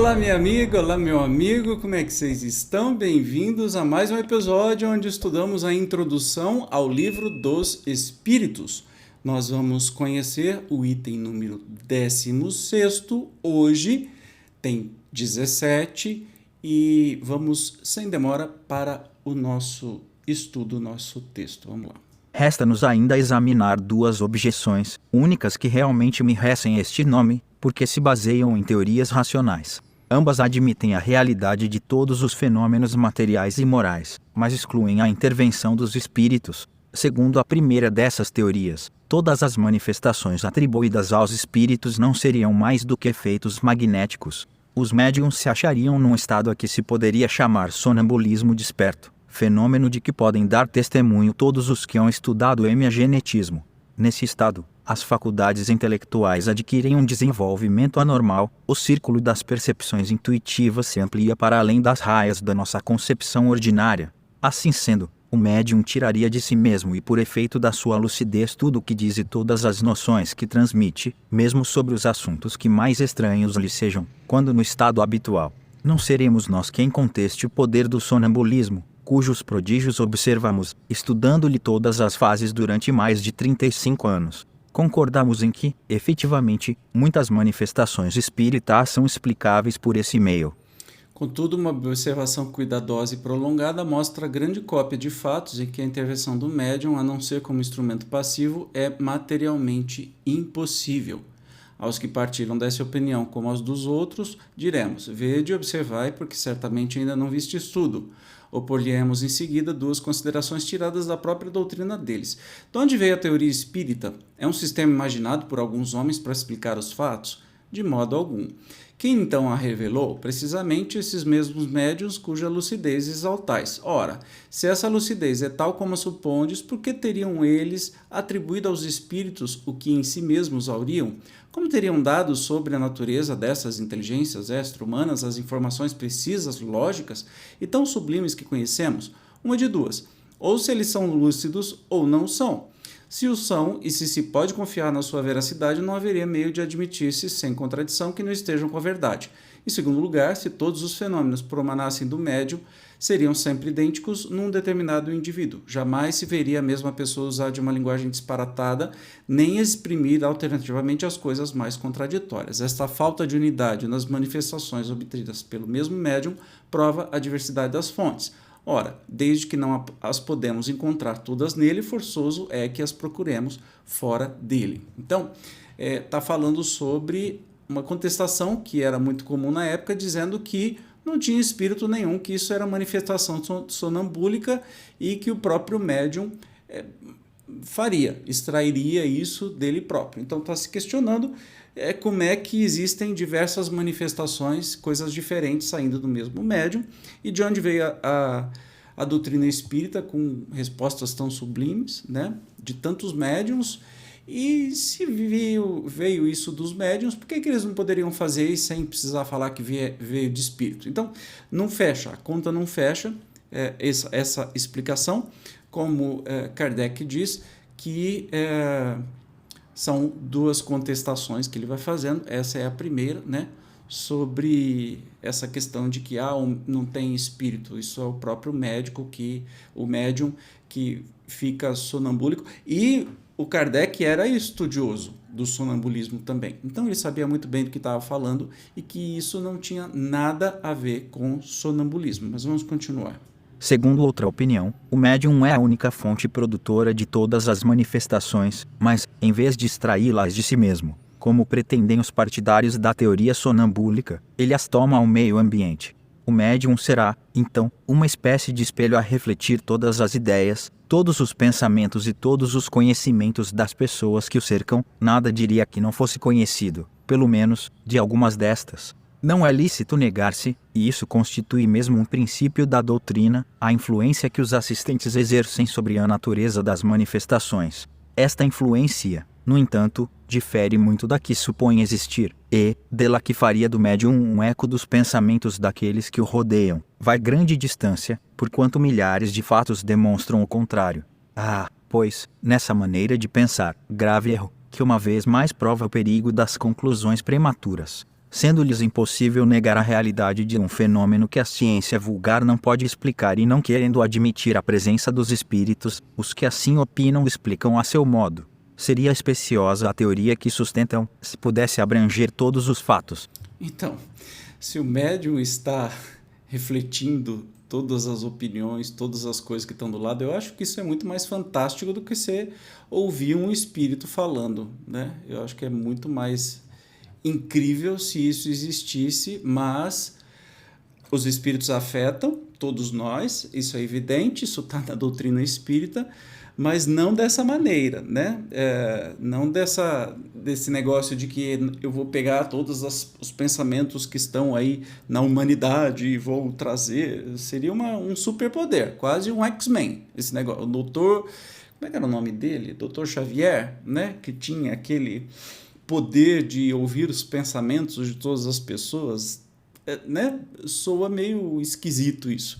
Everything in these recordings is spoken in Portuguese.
Olá, minha amiga, olá, meu amigo, como é que vocês estão? Bem-vindos a mais um episódio onde estudamos a introdução ao livro dos Espíritos. Nós vamos conhecer o item número 16º, hoje tem 17 e vamos, sem demora, para o nosso estudo, nosso texto. Vamos lá. Resta-nos ainda examinar duas objeções, únicas que realmente merecem este nome, porque se baseiam em teorias racionais. Ambas admitem a realidade de todos os fenômenos materiais e morais, mas excluem a intervenção dos espíritos. Segundo a primeira dessas teorias, todas as manifestações atribuídas aos espíritos não seriam mais do que efeitos magnéticos. Os médiuns se achariam num estado a que se poderia chamar sonambulismo desperto, fenômeno de que podem dar testemunho todos os que hão estudado hemiagenetismo. Nesse estado, as faculdades intelectuais adquirem um desenvolvimento anormal, o círculo das percepções intuitivas se amplia para além das raias da nossa concepção ordinária. Assim sendo, o médium tiraria de si mesmo e por efeito da sua lucidez tudo o que diz e todas as noções que transmite, mesmo sobre os assuntos que mais estranhos lhe sejam, quando no estado habitual. Não seremos nós quem conteste o poder do sonambulismo, cujos prodígios observamos, estudando-lhe todas as fases durante mais de 35 anos. Concordamos em que, efetivamente, muitas manifestações espíritas são explicáveis por esse meio. Contudo, uma observação cuidadosa e prolongada mostra a grande cópia de fatos em que a intervenção do médium, a não ser como instrumento passivo, é materialmente impossível. Aos que partiram dessa opinião, como aos dos outros, diremos: vede e observai, porque certamente ainda não viste estudo. Opor-lhe-emos em seguida duas considerações tiradas da própria doutrina deles. De onde veio a teoria espírita? É um sistema imaginado por alguns homens para explicar os fatos? De modo algum. Quem então a revelou? Precisamente esses mesmos médiuns cuja lucidez exaltais. Ora, se essa lucidez é tal como a supondes, por que teriam eles atribuído aos espíritos o que em si mesmos auriam? Como teriam dado sobre a natureza dessas inteligências extra-humanas as informações precisas, lógicas e tão sublimes que conhecemos? Uma de duas: ou se eles são lúcidos ou não são. Se o são, e se pode confiar na sua veracidade, não haveria meio de admitir-se, sem contradição, que não estejam com a verdade. Em segundo lugar, se todos os fenômenos promanassem do médium, seriam sempre idênticos num determinado indivíduo. Jamais se veria a mesma pessoa usar de uma linguagem disparatada, nem exprimir alternativamente as coisas mais contraditórias. Esta falta de unidade nas manifestações obtidas pelo mesmo médium prova a diversidade das fontes. Ora, desde que não as podemos encontrar todas nele, forçoso é que as procuremos fora dele. Então, está falando sobre uma contestação que era muito comum na época, dizendo que não tinha espírito nenhum, que isso era manifestação sonambúlica e que o próprio médium extrairia isso dele próprio. Então, está se questionando como é que existem diversas manifestações, coisas diferentes saindo do mesmo médium, e de onde veio a doutrina espírita com respostas tão sublimes, né, de tantos médiums. E se veio isso dos médiums, por que eles não poderiam fazer isso sem precisar falar que veio de espírito? Então, não fecha, a conta não fecha essa explicação, como Kardec diz, que são duas contestações que ele vai fazendo. Essa é a primeira, né, sobre essa questão de que não tem espírito. Isso é o próprio o médium que fica sonambúlico. E o Kardec era estudioso do sonambulismo também. Então ele sabia muito bem do que estava falando e que isso não tinha nada a ver com sonambulismo. Mas vamos continuar. Segundo outra opinião, o médium é a única fonte produtora de todas as manifestações, mas, em vez de extraí-las de si mesmo, como pretendem os partidários da teoria sonambúlica, ele as toma ao meio ambiente. O médium será, então, uma espécie de espelho a refletir todas as ideias, todos os pensamentos e todos os conhecimentos das pessoas que o cercam. Nada diria que não fosse conhecido, pelo menos, de algumas destas. Não é lícito negar-se, e isso constitui mesmo um princípio da doutrina, a influência que os assistentes exercem sobre a natureza das manifestações. Esta influência, no entanto, difere muito da que supõe existir, e, dela que faria do médium um eco dos pensamentos daqueles que o rodeiam, vai grande distância, porquanto milhares de fatos demonstram o contrário. Pois, nessa maneira de pensar, grave erro, que uma vez mais prova o perigo das conclusões prematuras. sendo-lhes impossível negar a realidade de um fenômeno que a ciência vulgar não pode explicar e não querendo admitir a presença dos espíritos, os que assim opinam explicam a seu modo. Seria especiosa a teoria que sustentam, se pudesse abranger todos os fatos. Então, se o médium está refletindo todas as opiniões, todas as coisas que estão do lado, eu acho que isso é muito mais fantástico do que você ouvir um espírito falando, né? Eu acho que é muito mais incrível se isso existisse, mas os espíritos afetam todos nós, isso é evidente, isso está na doutrina espírita, mas não dessa maneira, né? Não desse negócio de que eu vou pegar todos os pensamentos que estão aí na humanidade e vou trazer. Seria um superpoder, quase um X-Men, esse negócio. O doutor, como é que era o nome dele? Doutor Xavier, né? Que tinha aquele poder de ouvir os pensamentos de todas as pessoas, né? Soa meio esquisito isso.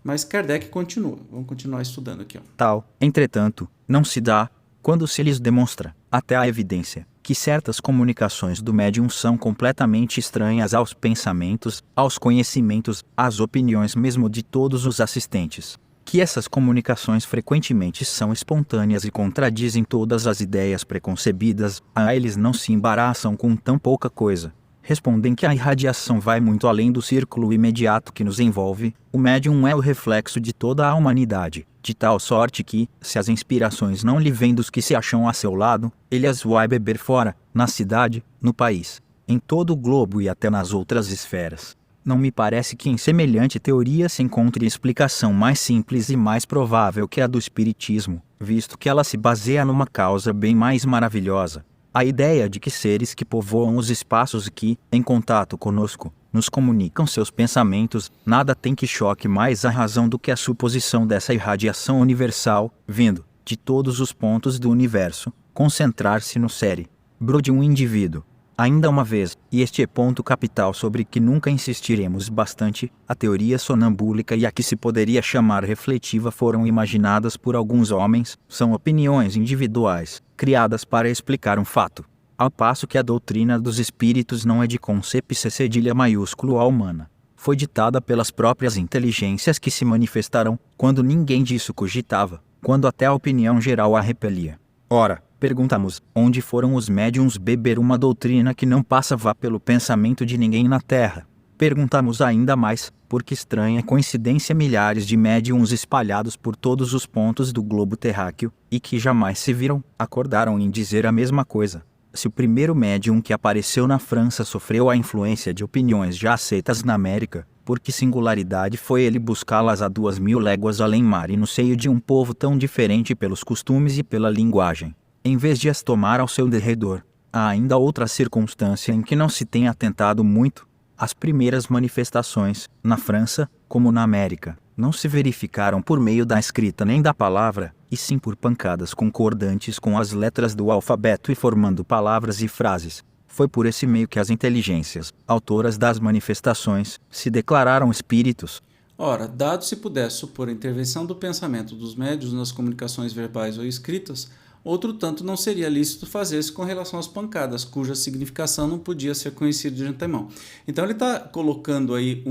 Mas Kardec continua. Vamos continuar estudando aqui. Ó. Tal, entretanto, não se dá, quando se lhes demonstra, até a evidência, que certas comunicações do médium são completamente estranhas aos pensamentos, aos conhecimentos, às opiniões mesmo de todos os assistentes. Que essas comunicações frequentemente são espontâneas e contradizem todas as ideias preconcebidas, a eles não se embaraçam com tão pouca coisa. Respondem que a irradiação vai muito além do círculo imediato que nos envolve, o médium é o reflexo de toda a humanidade, de tal sorte que, se as inspirações não lhe vêm dos que se acham a seu lado, ele as vai beber fora, na cidade, no país, em todo o globo e até nas outras esferas. Não me parece que em semelhante teoria se encontre explicação mais simples e mais provável que a do espiritismo, visto que ela se baseia numa causa bem mais maravilhosa. A ideia de que seres que povoam os espaços e que, em contato conosco, nos comunicam seus pensamentos, nada tem que choque mais a razão do que a suposição dessa irradiação universal, vindo, de todos os pontos do universo, concentrar-se no cérebro de um indivíduo. Ainda uma vez, e este é ponto capital sobre que nunca insistiremos bastante, a teoria sonambúlica e a que se poderia chamar refletiva foram imaginadas por alguns homens, são opiniões individuais, criadas para explicar um fato. Ao passo que a doutrina dos espíritos não é de concepção cedilha maiúsculo a humana. Foi ditada pelas próprias inteligências que se manifestaram, quando ninguém disso cogitava, quando até a opinião geral a repelia. Ora, perguntamos, onde foram os médiuns beber uma doutrina que não passava pelo pensamento de ninguém na Terra? Perguntamos ainda mais, porque estranha coincidência milhares de médiuns espalhados por todos os pontos do globo terráqueo, e que jamais se viram, acordaram em dizer a mesma coisa. Se o primeiro médium que apareceu na França sofreu a influência de opiniões já aceitas na América, por que singularidade foi ele buscá-las a 2000 léguas além mar e no seio de um povo tão diferente pelos costumes e pela linguagem? Em vez de as tomar ao seu derredor, há ainda outra circunstância em que não se tem atentado muito. As primeiras manifestações, na França, como na América, não se verificaram por meio da escrita nem da palavra, e sim por pancadas concordantes com as letras do alfabeto e formando palavras e frases. Foi por esse meio que as inteligências, autoras das manifestações, se declararam espíritos. Ora, dado se pudesse supor a intervenção do pensamento dos médiuns nas comunicações verbais ou escritas, outro tanto não seria lícito fazer-se com relação às pancadas, cuja significação não podia ser conhecida de antemão. Então ele está colocando aí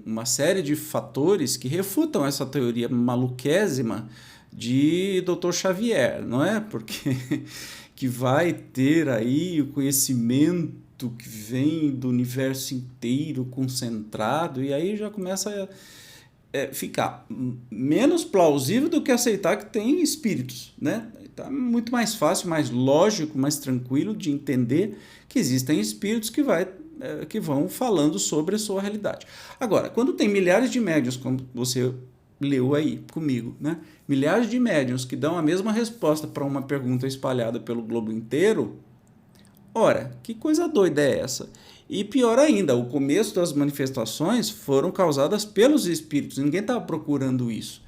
uma série de fatores que refutam essa teoria maluquésima de Dr. Xavier, não é? Porque que vai ter aí o conhecimento que vem do universo inteiro concentrado, e aí já começa a ficar menos plausível do que aceitar que tem espíritos, né? Tá muito mais fácil, mais lógico, mais tranquilo de entender que existem espíritos que vão falando sobre a sua realidade. Agora, quando tem milhares de médiuns, como você leu aí comigo, né? Milhares de médiuns que dão a mesma resposta para uma pergunta espalhada pelo globo inteiro, ora, que coisa doida é essa? E pior ainda, o começo das manifestações foram causadas pelos espíritos, ninguém estava procurando isso.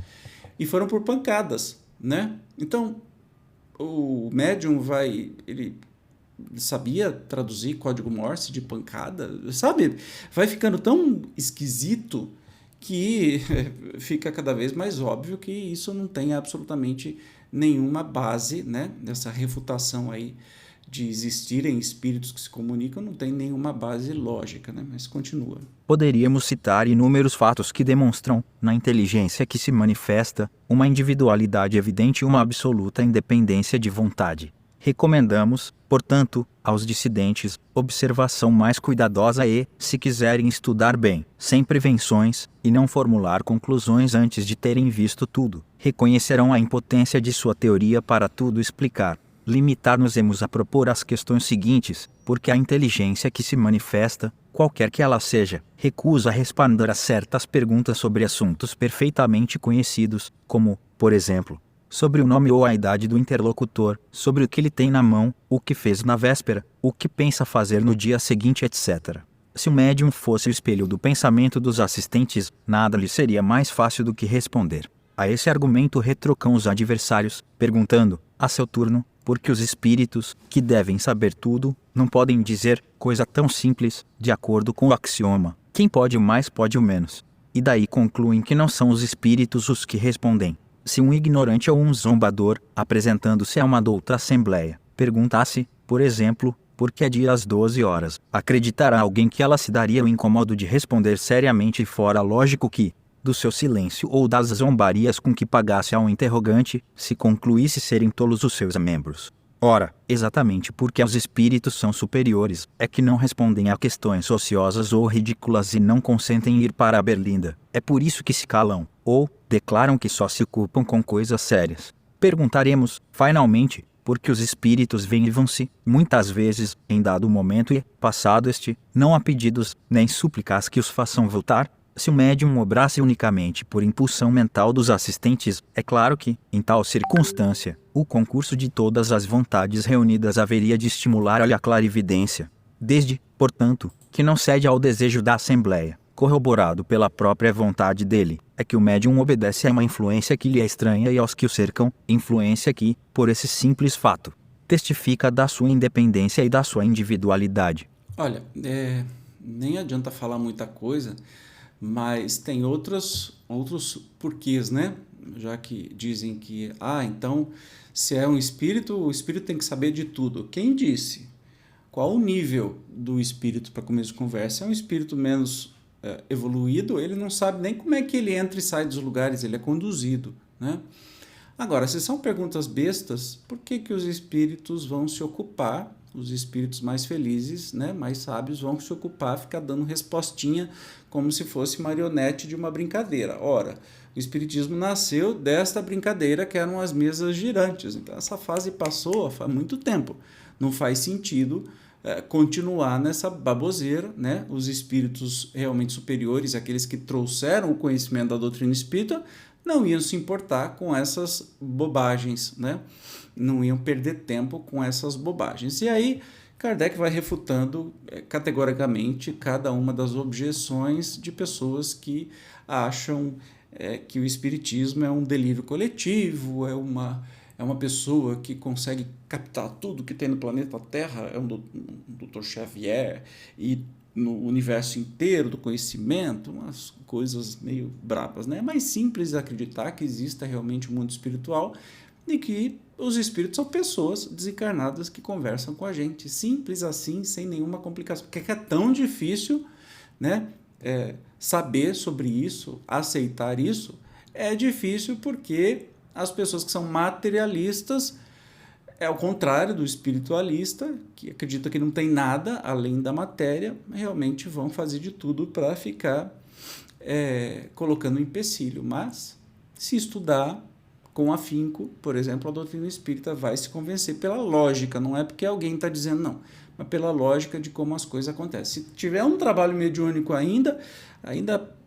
E foram por pancadas, né? Então, o médium ele sabia traduzir código Morse de pancada, sabe? Vai ficando tão esquisito que fica cada vez mais óbvio que isso não tem absolutamente nenhuma base, né? Dessa refutação aí de existirem espíritos que se comunicam não tem nenhuma base lógica, né? Mas continua. Poderíamos citar inúmeros fatos que demonstram, na inteligência que se manifesta, uma individualidade evidente e uma absoluta independência de vontade. Recomendamos, portanto, aos dissidentes, observação mais cuidadosa e, se quiserem estudar bem, sem prevenções, e não formular conclusões antes de terem visto tudo, reconhecerão a impotência de sua teoria para tudo explicar. Limitar-nos-emos a propor as questões seguintes, porque a inteligência que se manifesta, qualquer que ela seja, recusa responder a certas perguntas sobre assuntos perfeitamente conhecidos, como, por exemplo, sobre o nome ou a idade do interlocutor, sobre o que ele tem na mão, o que fez na véspera, o que pensa fazer no dia seguinte, etc. Se o médium fosse o espelho do pensamento dos assistentes, nada lhe seria mais fácil do que responder. A esse argumento retrocam os adversários, perguntando, a seu turno, porque os espíritos, que devem saber tudo, não podem dizer coisa tão simples, de acordo com o axioma: quem pode o mais pode o menos. E daí concluem que não são os espíritos os que respondem. Se um ignorante ou um zombador, apresentando-se a uma douta assembleia, perguntasse, por exemplo, por que é dia às 12 horas, acreditará alguém que ela se daria o incômodo de responder seriamente e fora lógico que, do seu silêncio ou das zombarias com que pagasse ao interrogante, se concluísse serem tolos os seus membros. Ora, exatamente porque os espíritos são superiores, é que não respondem a questões ociosas ou ridículas e não consentem ir para a berlinda. É por isso que se calam, ou declaram que só se ocupam com coisas sérias. Perguntaremos, finalmente, porque os espíritos vêm e vão-se, muitas vezes, em dado momento e, passado este, não há pedidos, nem súplicas que os façam voltar. Se o médium obrasse unicamente por impulsão mental dos assistentes, é claro que, em tal circunstância, o concurso de todas as vontades reunidas haveria de estimular-lhe a clarividência. Desde, portanto, que não cede ao desejo da assembleia, corroborado pela própria vontade dele, é que o médium obedece a uma influência que lhe é estranha e aos que o cercam, influência que, por esse simples fato, testifica da sua independência e da sua individualidade. Olha, nem adianta falar muita coisa, mas tem outros porquês, né? Já que dizem que, então, se é um espírito, o espírito tem que saber de tudo. Quem disse? Qual o nível do espírito para começo de conversa? É um espírito menos evoluído, ele não sabe nem como é que ele entra e sai dos lugares, ele é conduzido, né? Agora, se são perguntas bestas, por que que os espíritos vão se ocupar? Os espíritos mais felizes, né, mais sábios, vão se ocupar, ficar dando respostinha como se fosse marionete de uma brincadeira. Ora, o espiritismo nasceu desta brincadeira que eram as mesas girantes. Então, essa fase passou há muito tempo. Não faz sentido continuar nessa baboseira, né? Os espíritos realmente superiores, aqueles que trouxeram o conhecimento da doutrina espírita, não iam se importar com essas bobagens, né? Não iam perder tempo com essas bobagens. E aí, Kardec vai refutando categoricamente cada uma das objeções de pessoas que acham que o espiritismo é um delírio coletivo, é uma pessoa que consegue captar tudo que tem no planeta Terra, é um Dr. Xavier, e no universo inteiro do conhecimento, umas coisas meio brabas, né? É mais simples acreditar que exista realmente um mundo espiritual e que os espíritos são pessoas desencarnadas que conversam com a gente. Simples assim, sem nenhuma complicação. Porque é tão difícil, né, saber sobre isso, aceitar isso. É difícil porque as pessoas que são materialistas, ao contrário do espiritualista, que acredita que não tem nada além da matéria, realmente vão fazer de tudo para ficar colocando um empecilho. Mas, se estudar com afinco, por exemplo, a doutrina espírita vai se convencer pela lógica, não é porque alguém está dizendo não, mas pela lógica de como as coisas acontecem. Se tiver um trabalho mediúnico ainda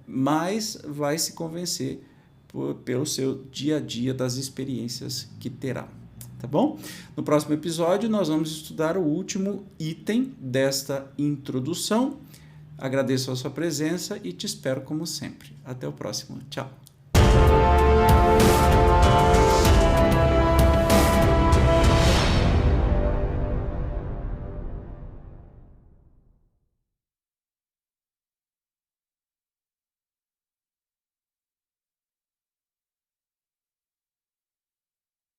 mais vai se convencer pelo seu dia a dia das experiências que terá. Tá bom? No próximo episódio nós vamos estudar o último item desta introdução. Agradeço a sua presença e te espero como sempre. Até o próximo. Tchau.